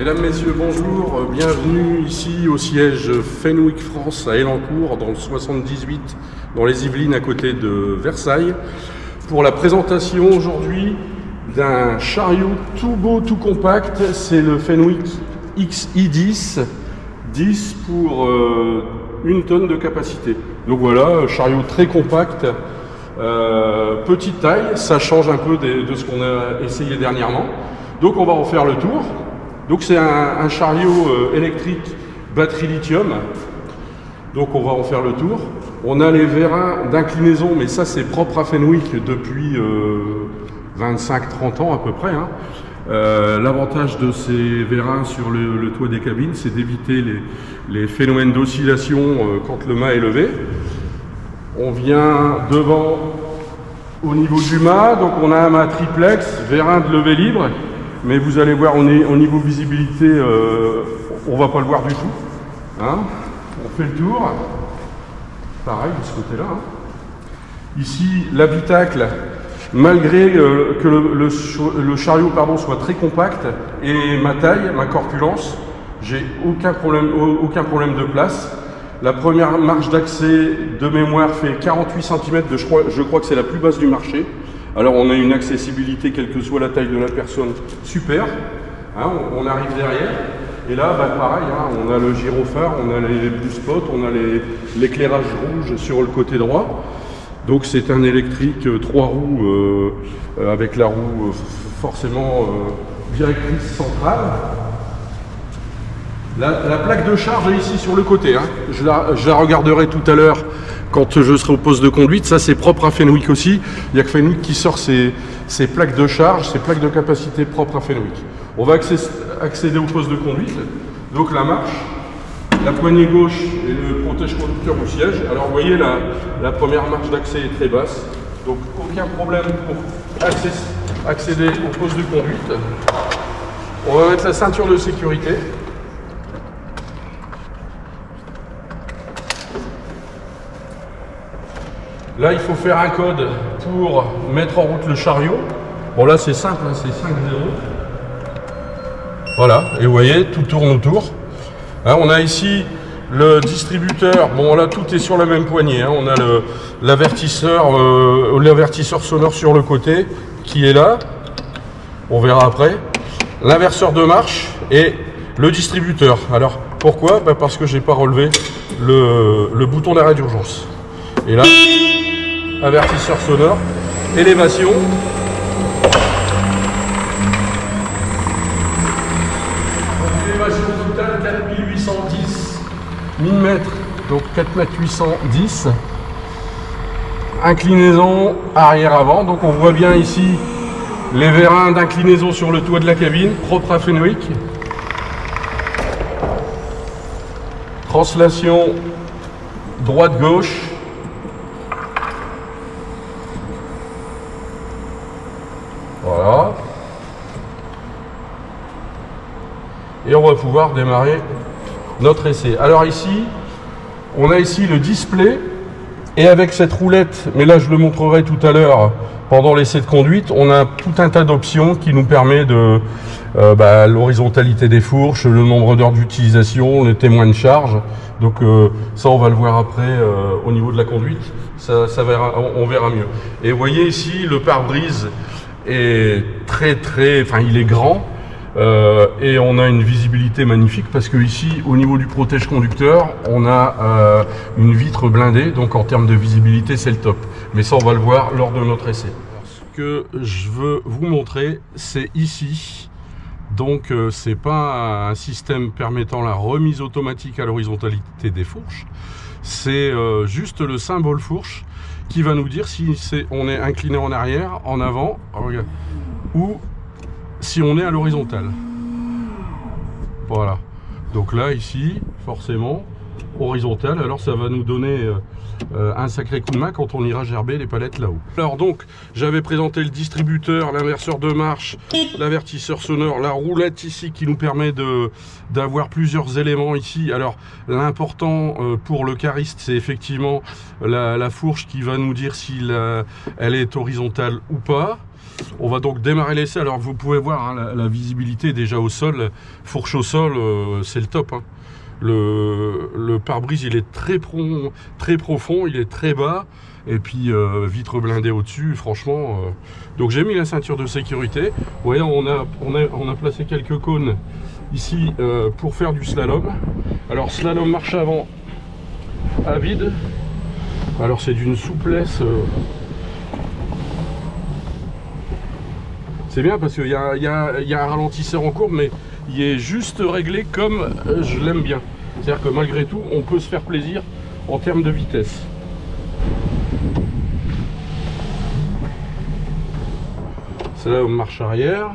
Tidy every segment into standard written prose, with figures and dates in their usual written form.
Mesdames, Messieurs, bonjour, bienvenue ici au siège Fenwick France à Elancourt, dans le 78, dans les Yvelines à côté de Versailles, pour la présentation aujourd'hui d'un chariot tout beau, tout compact. C'est le Fenwick XI10, 10 pour 1 tonne de capacité. Donc voilà, chariot très compact, petite taille, ça change un peu de ce qu'on a essayé dernièrement. Donc on va en faire le tour. Donc c'est un chariot électrique batterie lithium. Donc on va en faire le tour. On a les vérins d'inclinaison, mais ça c'est propre à Fenwick depuis 25-30 ans à peu près. L'avantage de ces vérins sur le toit des cabines, c'est d'éviter les phénomènes d'oscillation quand le mât est levé. On vient devant au niveau du mât, donc on a un mât triplex, vérin de levée libre. Mais vous allez voir, au niveau visibilité, on va pas le voir du tout. On fait le tour. Pareil de ce côté-là. Ici, l'habitacle, malgré que le chariot soit très compact, et ma taille, ma corpulence, j'ai aucun problème de place. La première marche d'accès de mémoire fait 48 cm, je crois que c'est la plus basse du marché. Alors on a une accessibilité, quelle que soit la taille de la personne, super. On arrive derrière, et là, pareil, on a le gyrophare, on a les blue spots, on a l'éclairage rouge sur le côté droit. Donc c'est un électrique 3 roues, avec la roue forcément directrice centrale. La plaque de charge est ici sur le côté. Je la regarderai tout à l'heure quand je serai au poste de conduite. Ça c'est propre à Fenwick aussi. Il n'y a que Fenwick qui sort ses plaques de charge, ses plaques de capacité propres à Fenwick. On va accéder au poste de conduite. Donc la marche, la poignée gauche et le protège-conducteur au siège. Alors vous voyez, la première marche d'accès est très basse. Donc aucun problème pour accéder au poste de conduite. On va mettre la ceinture de sécurité. Là, il faut faire un code pour mettre en route le chariot. Bon, là, c'est simple, c'est 5-0. Voilà, et vous voyez, tout tourne autour. On a ici le distributeur. Bon, là, tout est sur la même poignée. On a l'avertisseur sonore sur le côté qui est là. On verra après. L'inverseur de marche et le distributeur. Alors, pourquoi? Parce que j'ai pas relevé le bouton d'arrêt d'urgence. Et là, avertisseur sonore, élévation. Élévation totale 4810 mm, donc 4810 m. Inclinaison arrière-avant, donc on voit bien ici les vérins d'inclinaison sur le toit de la cabine, propre à Fenwick. Translation droite-gauche. Voilà. Et on va pouvoir démarrer notre essai. Alors ici, on a ici le display. Et avec cette roulette, mais là je le montrerai tout à l'heure pendant l'essai de conduite, on a tout un tas d'options qui nous permet de l'horizontalité des fourches, le nombre d'heures d'utilisation, le témoin de charge. Donc ça on va le voir après au niveau de la conduite, on verra mieux. Et vous voyez ici le pare-brise est il est grand. Et on a une visibilité magnifique parce que ici au niveau du protège conducteur on a une vitre blindée, donc en termes de visibilité c'est le top, mais ça on va le voir lors de notre essai. Ce que je veux vous montrer c'est ici, donc c'est pas un système permettant la remise automatique à l'horizontalité des fourches, c'est juste le symbole fourche qui va nous dire si on est incliné en arrière, en avant, regarde, ou si on est à l'horizontale. Voilà. Donc là, ici, forcément, horizontale. Alors ça va nous donner un sacré coup de main quand on ira gerber les palettes là-haut. Alors donc, j'avais présenté le distributeur, l'inverseur de marche, l'avertisseur sonore, la roulette ici qui nous permet d'avoir plusieurs éléments ici. Alors l'important pour le cariste, c'est effectivement la fourche qui va nous dire si elle est horizontale ou pas. On va donc démarrer l'essai. Alors vous pouvez voir hein, la visibilité déjà au sol, fourche au sol, c'est le top. Hein. Le pare-brise il est très profond, il est très bas. Et puis vitre blindée au-dessus, franchement. Donc j'ai mis la ceinture de sécurité. Vous voyez, on a placé quelques cônes ici pour faire du slalom. Alors slalom marche avant à vide. Alors c'est d'une souplesse. C'est bien parce qu'il y a un ralentisseur en courbe, mais il est juste réglé comme je l'aime bien. C'est-à-dire que malgré tout, on peut se faire plaisir en termes de vitesse. C'est là où marche arrière.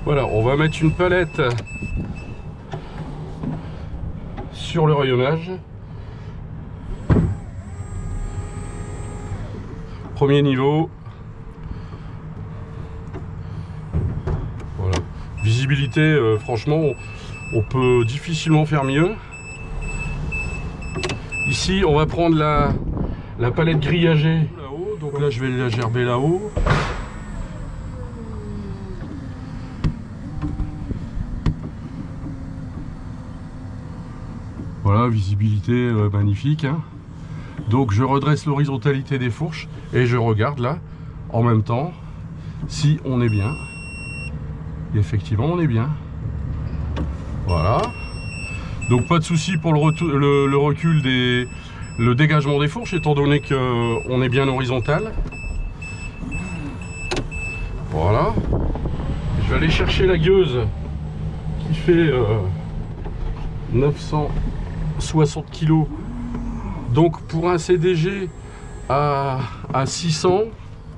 Voilà, on va mettre une palette sur le rayonnage. Premier niveau. Voilà. Visibilité, franchement, on peut difficilement faire mieux. Ici, on va prendre la palette grillagée là-haut. Donc là, je vais la gerber là-haut. Voilà, visibilité magnifique. Hein. Donc je redresse l'horizontalité des fourches et je regarde là, en même temps, si on est bien. Et effectivement, on est bien. Voilà. Donc pas de souci pour le recul le dégagement des fourches, étant donné qu'on est bien horizontal. Voilà. Je vais aller chercher la gueuse qui fait 960 kg. Donc pour un CDG à 600,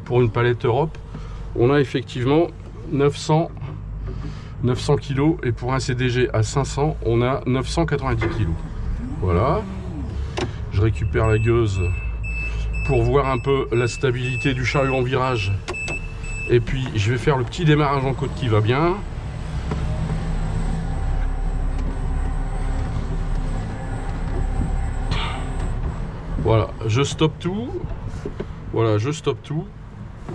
pour une palette Europe, on a effectivement 900 kg, et pour un CDG à 500, on a 990 kg. Voilà. Je récupère la gueuse pour voir un peu la stabilité du chariot en virage. Et puis je vais faire le petit démarrage en côte qui va bien. Voilà, je stoppe tout. Voilà, je stoppe tout.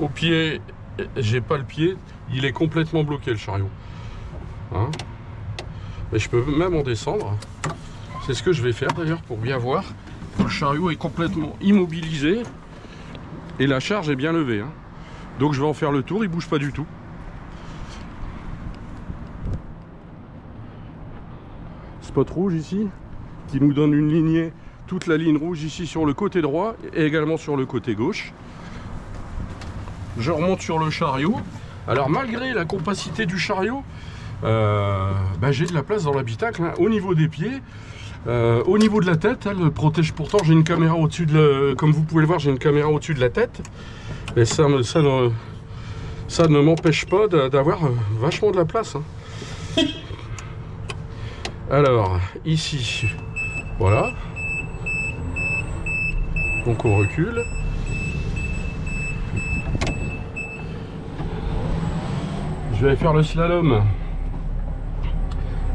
Au pied, j'ai pas le pied, il est complètement bloqué le chariot. Hein, mais je peux même en descendre. C'est ce que je vais faire d'ailleurs pour bien voir. Le chariot est complètement immobilisé et la charge est bien levée. Hein. Donc je vais en faire le tour, il bouge pas du tout. Spot rouge ici, qui nous donne une lignée, toute la ligne rouge ici sur le côté droit et également sur le côté gauche. Je remonte sur le chariot. Alors malgré la compacité du chariot, j'ai de la place dans l'habitacle, hein, au niveau des pieds, au niveau de la tête, elle protège. Pourtant j'ai une caméra au-dessus comme vous pouvez le voir, j'ai une caméra au-dessus de la tête, et ça ne m'empêche pas d'avoir vachement de la place. Hein. Alors ici, voilà. Donc on recule. Je vais aller faire le slalom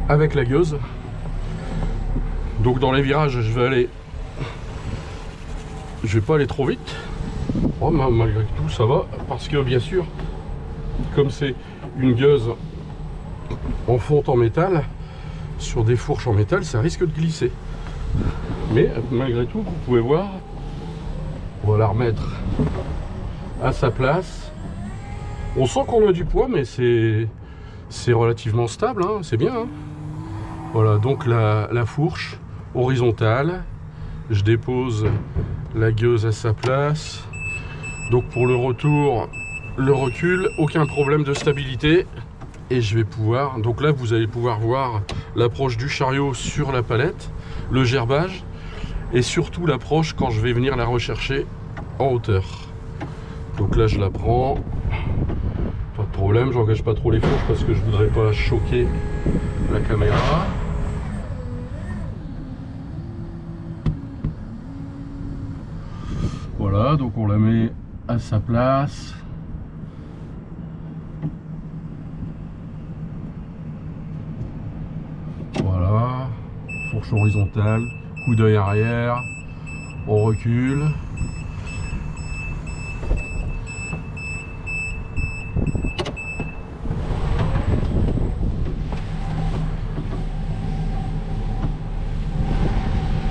avec la gueuse. Donc dans les virages, je vais pas aller trop vite. Oh, malgré tout, ça va, parce que bien sûr, comme c'est une gueuse en fonte en métal, sur des fourches en métal, ça risque de glisser. Mais malgré tout, vous pouvez voir, on va la remettre à sa place. On sent qu'on a du poids, mais c'est relativement stable, hein, c'est bien. Hein. Voilà, donc la fourche horizontale, je dépose la gueuse à sa place. Donc pour le retour, le recul, aucun problème de stabilité. Et je vais pouvoir, donc là vous allez pouvoir voir l'approche du chariot sur la palette, le gerbage, et surtout l'approche quand je vais venir la rechercher en hauteur. Donc là je la prends, pas de problème, j'engage pas trop les fourches parce que je voudrais pas choquer la caméra. Voilà, donc on la met à sa place. fourche horizontale, coup d'œil arrière, on recule.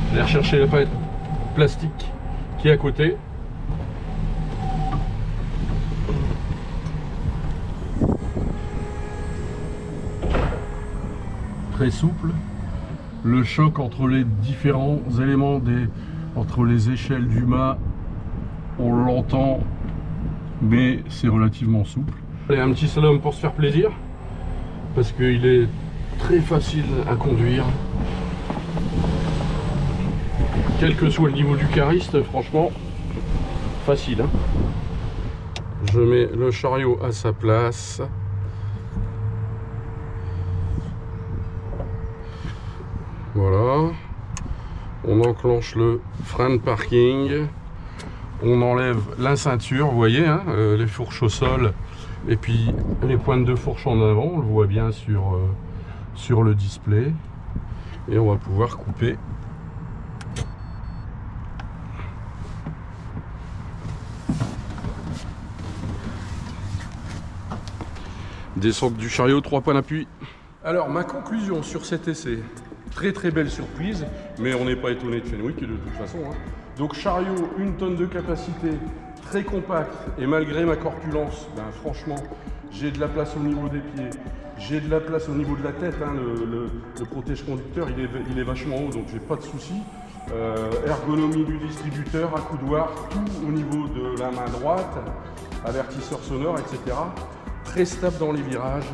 Je vais rechercher la palette plastique qui est à côté. Très souple. Le choc entre les différents éléments entre les échelles du mât, on l'entend, mais c'est relativement souple. Allez, un petit slalom pour se faire plaisir, parce qu'il est très facile à conduire. Quel que soit le niveau du cariste, franchement, facile. Hein. Je mets le chariot à sa place. Voilà. On enclenche le frein de parking. On enlève la ceinture, vous voyez, hein, les fourches au sol. Et puis les pointes de fourche en avant, on le voit bien sur le display. Et on va pouvoir couper. Descente du chariot, 3 points d'appui. Alors ma conclusion sur cet essai, très belle surprise, mais on n'est pas étonné de Fenwick de toute façon. Hein. Donc chariot, 1 tonne de capacité, très compact, et malgré ma corpulence, ben, franchement, j'ai de la place au niveau des pieds, j'ai de la place au niveau de la tête. Hein. Le protège-conducteur, il est vachement haut, donc j'ai pas de soucis. Ergonomie du distributeur, accoudoir, tout au niveau de la main droite, avertisseur sonore, etc. Très stable dans les virages.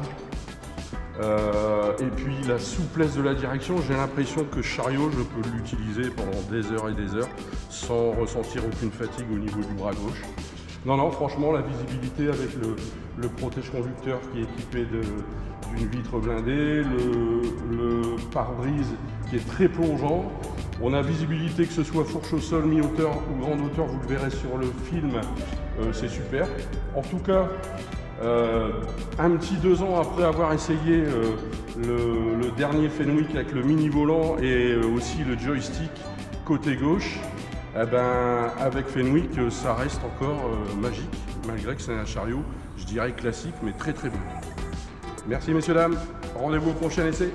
Et puis la souplesse de la direction, j'ai l'impression que chariot, je peux l'utiliser pendant des heures et des heures sans ressentir aucune fatigue au niveau du bras gauche. Non, franchement, la visibilité avec le protège-conducteur qui est équipé d'une vitre blindée, le pare-brise qui est très plongeant. On a visibilité que ce soit fourche au sol, mi-hauteur ou grande hauteur, vous le verrez sur le film, c'est super. En tout cas, un petit 2 ans après avoir essayé le dernier Fenwick avec le mini volant et aussi le joystick côté gauche, eh ben, avec Fenwick ça reste encore magique, malgré que c'est un chariot, je dirais classique, mais très bon. Merci messieurs dames, rendez-vous au prochain essai.